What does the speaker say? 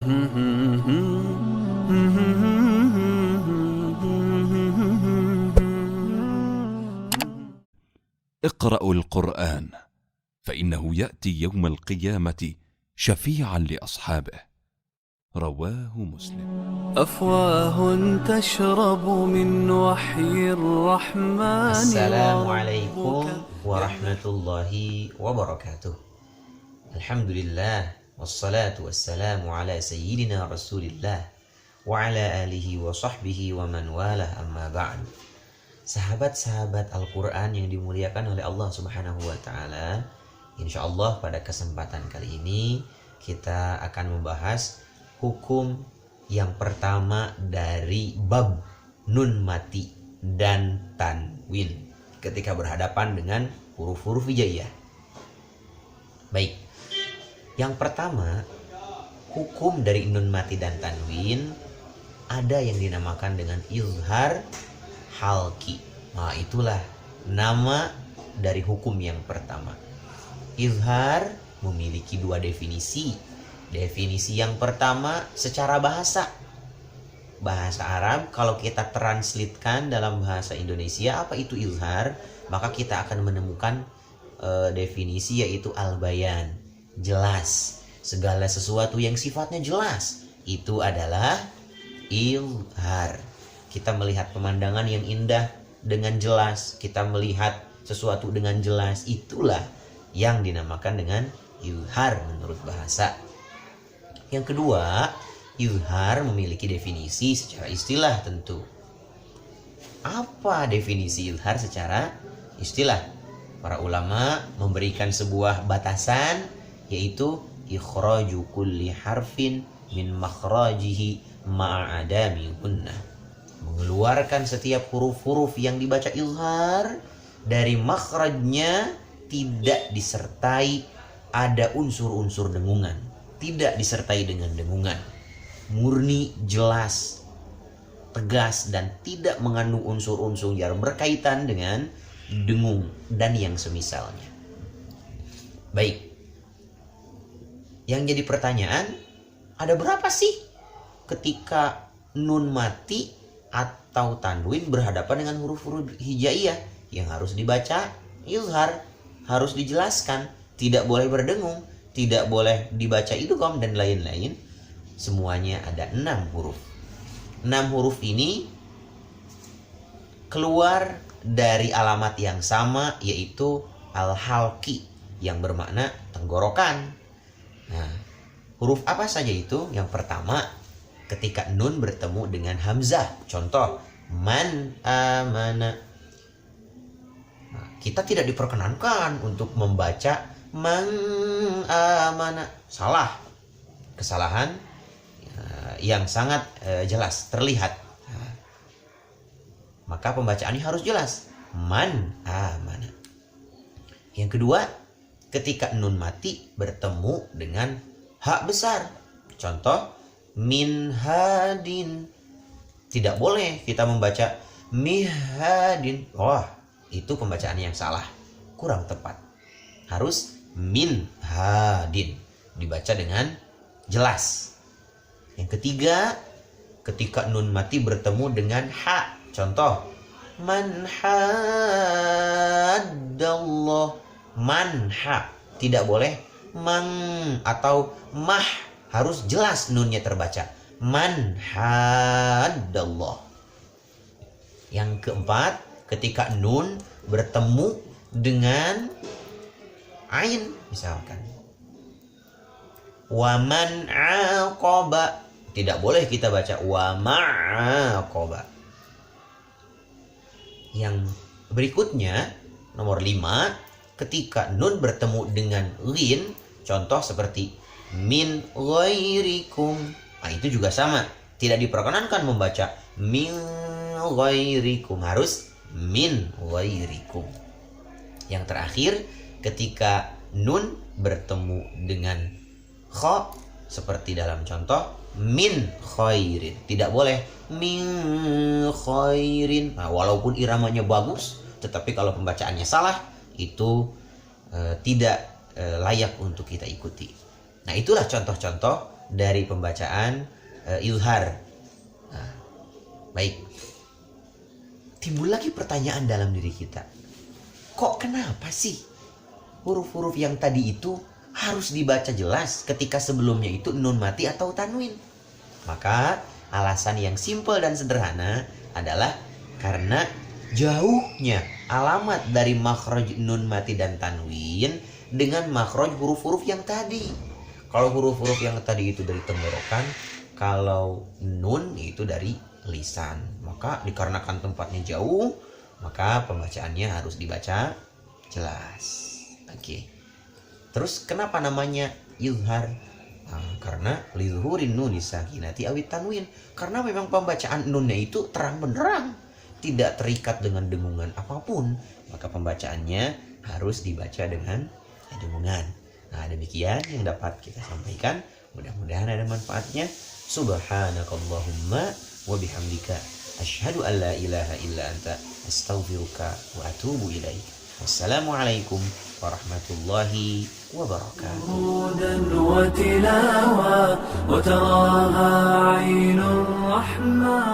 اقرأوا القرآن فإنه يأتي يوم القيامة شفيعا لأصحابه. رواه مسلم. أفواه تشرب من وحي الرحمن. السلام عليكم ورحمة الله وبركاته. الحمد لله والصلاة والسلام على سيدنا رسول الله وعلى آله وصحبه ومن والاه أما بعد. Sahabat-sahabat Al-Quran yang dimuliakan oleh Allah Subhanahu wa Ta'ala, insya Allah pada kesempatan kali ini kita akan membahas hukum yang pertama dari bab nun mati dan tanwin ketika berhadapan dengan huruf-huruf hijaiyah. Baik, yang pertama, hukum dari nun mati dan tanwin ada yang dinamakan dengan izhar halki. Nah, itulah nama dari hukum yang pertama. Izhar memiliki dua definisi. Definisi yang pertama secara bahasa. Bahasa Arab, kalau kita translatekan dalam bahasa Indonesia apa itu izhar, maka kita akan menemukan definisi yaitu al-bayan, jelas. Segala sesuatu yang sifatnya jelas itu adalah izhar. Kita melihat pemandangan yang indah dengan jelas, kita melihat sesuatu dengan jelas, itulah yang dinamakan dengan izhar menurut bahasa. Yang kedua, izhar memiliki definisi secara istilah tentu. Apa definisi izhar secara istilah? Para ulama memberikan sebuah batasan, yaitu ikhraju kulli harfin min makhrajihi ma'adami gunnah. Mengeluarkan setiap huruf-huruf yang dibaca izhar dari makhrajnya tidak disertai ada unsur-unsur dengungan, tidak disertai dengan dengungan, murni, jelas, tegas, dan tidak mengandung unsur-unsur yang berkaitan dengan dengung dan yang semisalnya. Baik, yang jadi pertanyaan, ada berapa sih ketika nun mati atau tanwin berhadapan dengan huruf-huruf hijaiyah yang harus dibaca izhar, harus dijelaskan, tidak boleh berdengung, tidak boleh dibaca idgham dan lain-lain. Semuanya ada 6 huruf. 6 huruf ini keluar dari alamat yang sama, yaitu al-halqi yang bermakna tenggorokan. Nah, huruf apa saja itu? Yang pertama, ketika nun bertemu dengan hamzah. Contoh, man amana. Nah, kita tidak diperkenankan untuk membaca man amana. Salah. Kesalahan yang sangat jelas, terlihat. Nah, maka pembacaannya harus jelas. Man amana. Yang kedua, ketika nun mati bertemu dengan ha besar. Contoh, min hadin. Tidak boleh kita membaca mihadin. Wah, itu pembacaan yang salah, kurang tepat. Harus min hadin, dibaca dengan jelas. Yang ketiga, ketika nun mati bertemu dengan ha. Contoh, man haddallah. Man ha. Tidak boleh mang atau mah. Harus jelas nunnya terbaca. Man haddallah. Yang keempat, ketika nun bertemu dengan ain, misalkan wa man aqaba. Tidak boleh kita baca wa ma'aqaba. Yang berikutnya, nomor 5, ketika nun bertemu dengan lin, contoh seperti min ghairikum. Nah, itu juga sama. Tidak diperkenankan membaca min ghairikum. Harus min ghairikum. Yang terakhir, ketika nun bertemu dengan kha, seperti dalam contoh min khairin. Tidak boleh min khairin. Nah, walaupun iramanya bagus, tetapi kalau pembacaannya salah, itu tidak layak untuk kita ikuti. Nah, itulah contoh-contoh dari pembacaan izhar. Nah, baik. Timbul lagi pertanyaan dalam diri kita. Kok kenapa sih huruf-huruf yang tadi itu harus dibaca jelas ketika sebelumnya itu nun mati atau tanwin? Maka alasan yang simpel dan sederhana adalah karena jauhnya alamat dari makhraj nun mati dan tanwin dengan makhraj huruf-huruf yang tadi. Kalau huruf-huruf yang tadi itu dari tenggorokan, kalau nun itu dari lisan. Maka dikarenakan tempatnya jauh, maka pembacaannya harus dibaca jelas. Oke. Terus kenapa namanya izhar? Karena lizuhurin nun sakinati awit tanwin. Karena memang pembacaan nunnya itu terang benderang, tidak terikat dengan dengungan apapun, maka pembacaannya harus dibaca dengan dengungan. Nah, demikian yang dapat kita sampaikan. Mudah-mudahan ada manfaatnya. Subhanakallahumma wa bihamdika asyhadu an la ilaha illa anta astaghfiruka wa atubu ilaik. Wassalamualaikum warahmatullahi wabarakatuh. هدى وتلاوة وتراها عين الرحمن